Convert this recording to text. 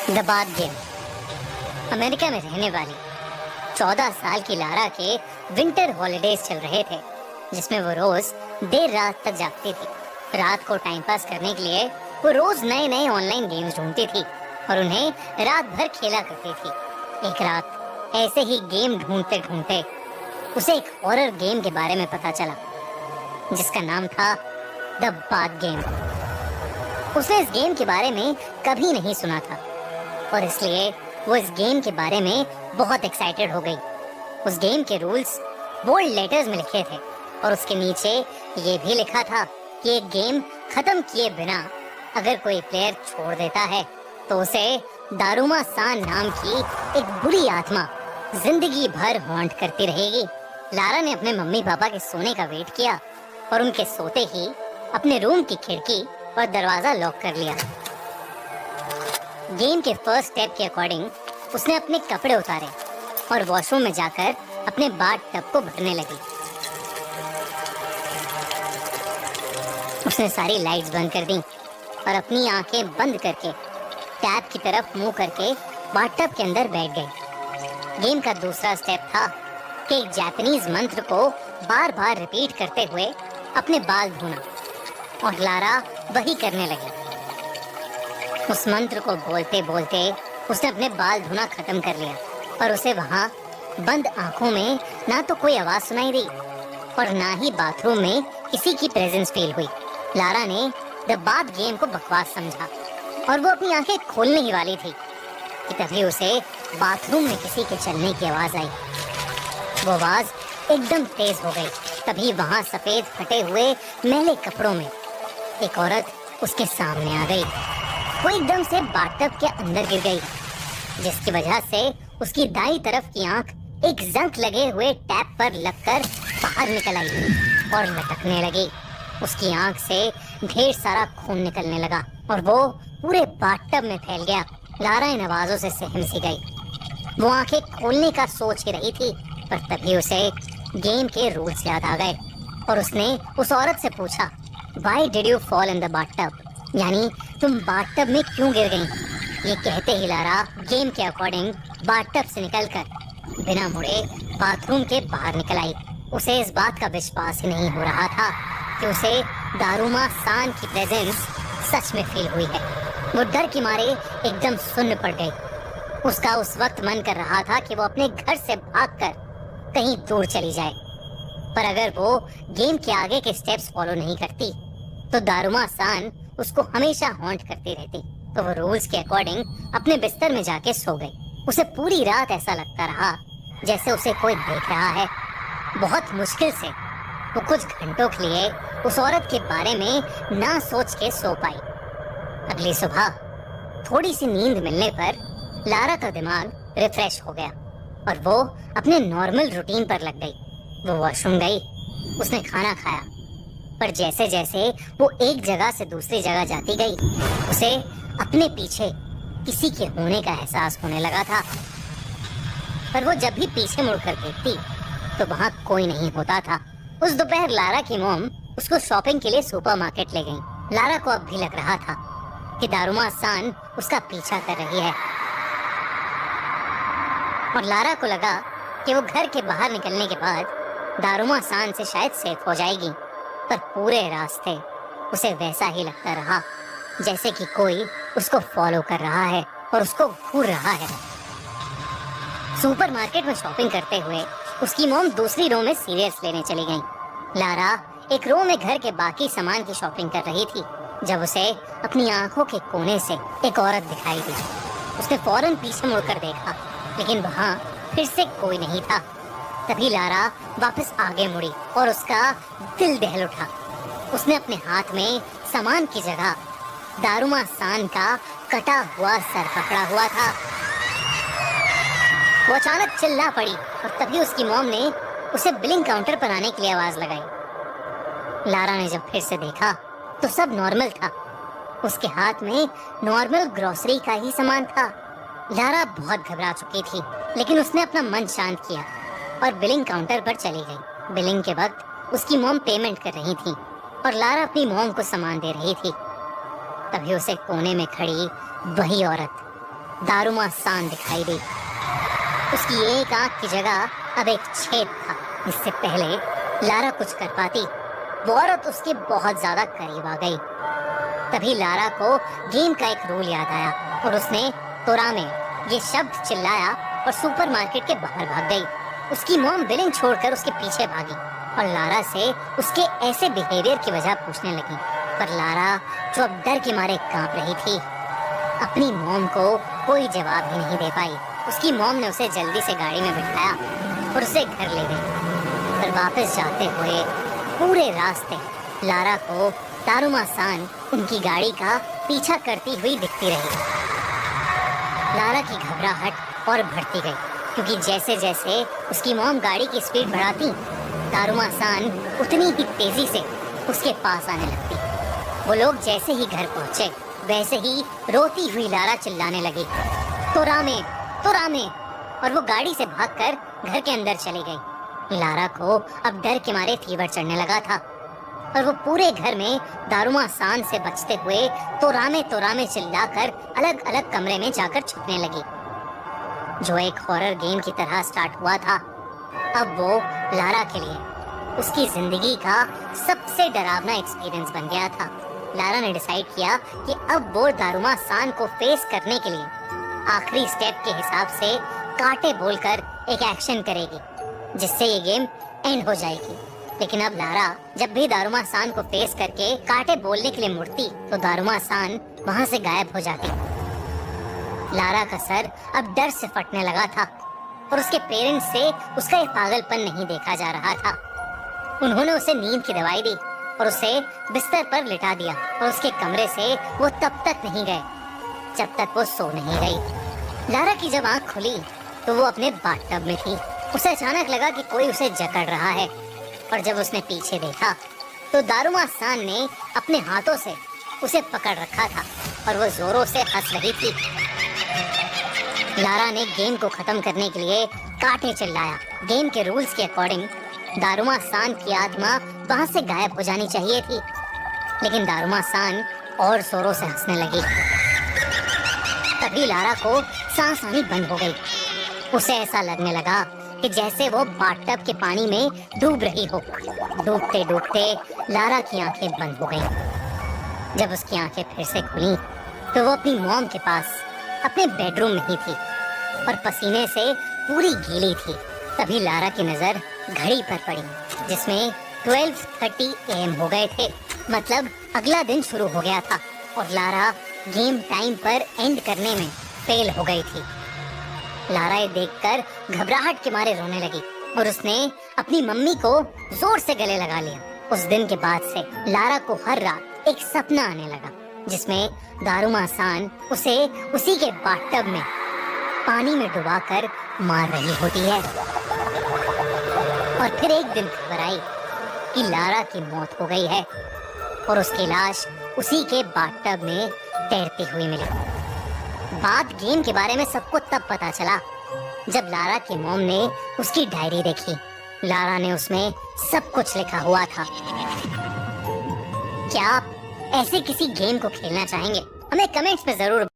The bath game. America में रहने वाली 14 साल की लारा के विंटर हॉलिडेज चल रहे थे, जिसमें वो रोज देर रात तक जागती थी। रात को टाइम पास करने के लिए वो रोज नए नए ऑनलाइन गेम्स ढूंढती थी और उन्हें रात भर खेला करती थी। एक रात ऐसे ही गेम ढूंढते ढूंढते उसे एक हॉरर गेम के बारे में पता चला, जिसका नाम था द बाथ गेम। उसने इस गेम के बारे में कभी नहीं सुना था और इसलिए वो इस गेम के बारे में बहुत एक्साइटेड हो गई। उस गेम के रूल्स बोल्ड लेटर्स में लिखे थे और उसके नीचे ये भी लिखा था कि एक गेम खत्म किए बिना अगर कोई प्लेयर छोड़ देता है तो उसे दारुमा सान नाम की एक बुरी आत्मा जिंदगी भर हॉन्ट करती रहेगी। लारा ने अपने मम्मी पापा के सोने का वेट किया और उनके सोते ही अपने रूम की खिड़की और दरवाजा लॉक कर लिया। गेम के फर्स्ट स्टेप के अकॉर्डिंग उसने अपने कपड़े उतारे और वॉशरूम में जाकर अपने बाथ टब को भरने लगी। उसने सारी लाइट्स बंद कर दी और अपनी आंखें बंद करके टैप की तरफ मुंह करके बाथ टब के अंदर बैठ गई। गेम का दूसरा स्टेप था कि एक जापानीज मंत्र को बार बार रिपीट करते हुए अपने बाल धोना, और लारा वही करने लगी। उस मंत्र को बोलते बोलते उसने अपने बाल धोना खत्म कर लिया और उसे वहाँ बंद आंखों में ना तो कोई आवाज सुनाई दी और ना ही बाथरूम में किसी की प्रेजेंस फील हुई। लारा ने द बाथ गेम को बकवास समझा और वो अपनी आंखें खोलने ही वाली थी कि तभी उसे बाथरूम में किसी के चलने की आवाज आई। वो आवाज एकदम तेज हो गई। तभी वहाँ सफेद फटे हुए मैले कपड़ों में एक औरत उसके सामने आ गई। वो एकदम से बाथटब के अंदर गिर गई, जिसकी वजह से उसकी दाईं तरफ की आंख एक जंक लगे हुए टैप पर लगकर बाहर निकल आई और लटकने लगी। उसकी आंख से ढेर सारा खून निकलने लगा और वो पूरे बाथटब में फैल गया। लारा इन आवाजों से सहम सी गई। वो आंखें खोलने का सोच ही रही थी, पर तभी उसे गेम के रूल्स याद आ गए और उसने उस औरत से पूछा, Why did you fall in the bathtub? यानी तुम बाथटब में क्यों गिर गई? ये कहते ही लारा गेम के अकॉर्डिंग बाथटब से निकलकर बिना मुड़े बाथरूम के बाहर निकल आई। उसे इस बात का विश्वास ही नहीं हो रहा था कि उसे दारुमा सान की प्रेजेंस सच में फील हुई है। वो डर की मारे एकदम सुन्न पड़ गई। उसका उस वक्त मन कर रहा था कि वो अपने घर से भागकर कहीं दूर चली जाए, पर अगर वो गेम के आगे के स्टेप्स फॉलो नहीं करती तो दारुमा सान उसको हमेशा हॉन्ट करती रहती। तो वो रूल्स के अकॉर्डिंग अपने बिस्तर में जाके सो गई। उसे पूरी रात ऐसा लगता रहा जैसे उसे कोई देख रहा है। बहुत मुश्किल से वो कुछ घंटों के लिए उस औरत के बारे में ना सोच के सो पाई। अगली सुबह थोड़ी सी नींद मिलने पर लारा का दिमाग रिफ्रेश हो गया और वो अपने नॉर्मल रूटीन पर लग गई। वो वॉशरूम गई, उसने खाना खाया, पर जैसे जैसे वो एक जगह से दूसरी जगह जाती गई उसे अपने पीछे किसी के होने का एहसास होने लगा था। पर वो जब भी पीछे मुड़कर देखती तो वहाँ कोई नहीं होता था। उस दोपहर लारा की मॉम उसको शॉपिंग के लिए सुपरमार्केट ले गई। लारा को अब भी लग रहा था कि दारुमा सान उसका पीछा कर रही है और लारा को लगा कि वो घर के बाहर निकलने के बाद दारुमा सान से शायद सेफ हो जाएगी, पर पूरे रास्ते उसे वैसा ही लगता रहा जैसे कि कोई उसको फॉलो कर रहा है और उसको घूर रहा है। सुपरमार्केट में शॉपिंग करते हुए उसकी मॉम दूसरी रो में सीरियल्स लेने चली गई। लारा एक रो में घर के बाकी सामान की शॉपिंग कर रही थी जब उसे अपनी आंखों के कोने से एक औरत दिखाई दी। उसने फौरन पीछे मुड़कर देखा, लेकिन वहाँ फिर से कोई नहीं था। तभी लारा वापस आगे मुड़ी और उसका दिल दहल उठा। उसने अपने हाथ में सामान की जगह दारुमा सान का कटा हुआ सर पकड़ा हुआ था। वो अचानक चिल्ला पड़ी और तभी उसकी मॉम ने उसे बिलिंग काउंटर पर आने के लिए आवाज लगाई। लारा ने जब फिर से देखा तो सब नॉर्मल था। उसके हाथ में नॉर्मल ग्रोसरी का ही सामान था। लारा बहुत घबरा चुकी थी, लेकिन उसने अपना मन शांत किया और बिलिंग काउंटर पर चली गई। बिलिंग के वक्त उसकी मॉम पेमेंट कर रही थी और लारा अपनी मॉम को सामान दे रही थी। तभी उसे कोने में खड़ी वही औरत दारुमा सान दिखाई दी। उसकी एक आंख की जगह अब एक छेद था। इससे पहले लारा कुछ कर पाती, वो औरत उसके बहुत ज्यादा करीब आ गई। तभी लारा को गेम का एक रूल याद आया और उसने तोरामे ये शब्द चिल्लाया और सुपरमार्केट के बाहर भाग गई। उसकी मॉम बिलिंग छोड़कर उसके पीछे भागी और लारा से उसके ऐसे बिहेवियर की वजह पूछने लगी। पर लारा, जो अब डर के मारे कांप रही थी, अपनी मॉम को कोई जवाब ही नहीं दे पाई। उसकी मॉम ने उसे जल्दी से गाड़ी में बिठाया और उसे घर ले गई। पर वापस जाते हुए पूरे रास्ते लारा को दारुमा सान उनकी गाड़ी का पीछा करती हुई दिखती रही। लारा की घबराहट और बढ़ती गई, क्योंकि जैसे जैसे उसकी मॉम गाड़ी की स्पीड बढ़ाती, दारुमा सान उतनी ही तेजी से उसके पास आने लगती। वो लोग जैसे ही घर पहुंचे, वैसे ही रोती हुई लारा चिल्लाने लगी, तोरामे तोरामे, और वो गाड़ी से भागकर घर के अंदर चली गई। लारा को अब डर के मारे फीवर चढ़ने लगा था और वो पूरे घर में दारुमा सान से बचते हुए तोरामे तोरामे चिल्लाकर अलग अलग कमरे में जाकर छुपने लगी। जो एक हॉरर गेम की तरह स्टार्ट हुआ था, अब वो लारा के लिए उसकी जिंदगी का सबसे डरावना एक्सपीरियंस बन गया था। लारा ने डिसाइड किया कि अब वो दारुमा सान को फेस करने के लिए आखिरी स्टेप के हिसाब से कांटे बोलकर एक एक्शन करेगी, जिससे ये गेम एंड हो जाएगी। लेकिन अब लारा जब भी दारुमा सान को फेस करके कांटे बोलने के लिए मुड़ती, तो दारुमा सान वहां से गायब हो जाती। लारा का सर अब डर से फटने लगा था और उसके पेरेंट्स से उसका ये पागलपन नहीं देखा जा रहा था। उन्होंने उसे नींद की दवाई दी और उसे बिस्तर पर लिटा दिया और उसके कमरे से वो तब तक नहीं गए जब तक वो सो नहीं गई। लारा की जब आंख खुली तो वो अपने बाथटब में थी। उसे अचानक लगा कि कोई उसे जकड़ रहा है और जब उसने पीछे देखा तो दारुमा सान ने अपने हाथों से उसे पकड़ रखा था और वो जोरों से हंस रही थी। लारा ने गेम को खत्म करने के लिए कांटे चिल्लाया। गेम के रूल्स के अकॉर्डिंग दारुमा सान की आत्मा वहां से गायब हो जानी चाहिए थी, लेकिन दारुमा सान और जोरों से हंसने लगी। तभी लारा को सांस आनी बंद हो गई। उसे ऐसा लगने लगा कि जैसे वो बाथटब के पानी में डूब रही हो। डूबते डूबते लारा की आंखें बंद हो गईं। जब उसकी आंखें फिर से खुली तो वो अपनी मॉम के पास अपने बेडरूम में ही थी और पसीने से पूरी गीली थी। तभी लारा की नजर घड़ी पर पड़ी, जिसमें 12:30 AM हो गए थे। मतलब अगला दिन शुरू हो गया था और लारा गेम टाइम पर एंड करने में फेल हो गई थी। लारा ये देखकर घबराहट के मारे रोने लगी और उसने अपनी मम्मी को जोर से गले लगा लिया। उस दिन के बाद से लारा को हर रात एक सपना आने लगा, जिसमें दारुमा सान उसे उसी के बाथटब में पानी में डुबाकर मार रही होती है। और फिर एक दिन खबर आई कि लारा की मौत हो गई है और उसकी लाश उसी के बाथटब में तैरती हुई मिली। बात गेम के बारे में सबको तब पता चला जब लारा की मॉम ने उसकी डायरी देखी। लारा ने उसमें सब कुछ लिखा हुआ था। क्या आप ऐसे किसी गेम को खेलना चाहेंगे? हमें कमेंट्स में जरूर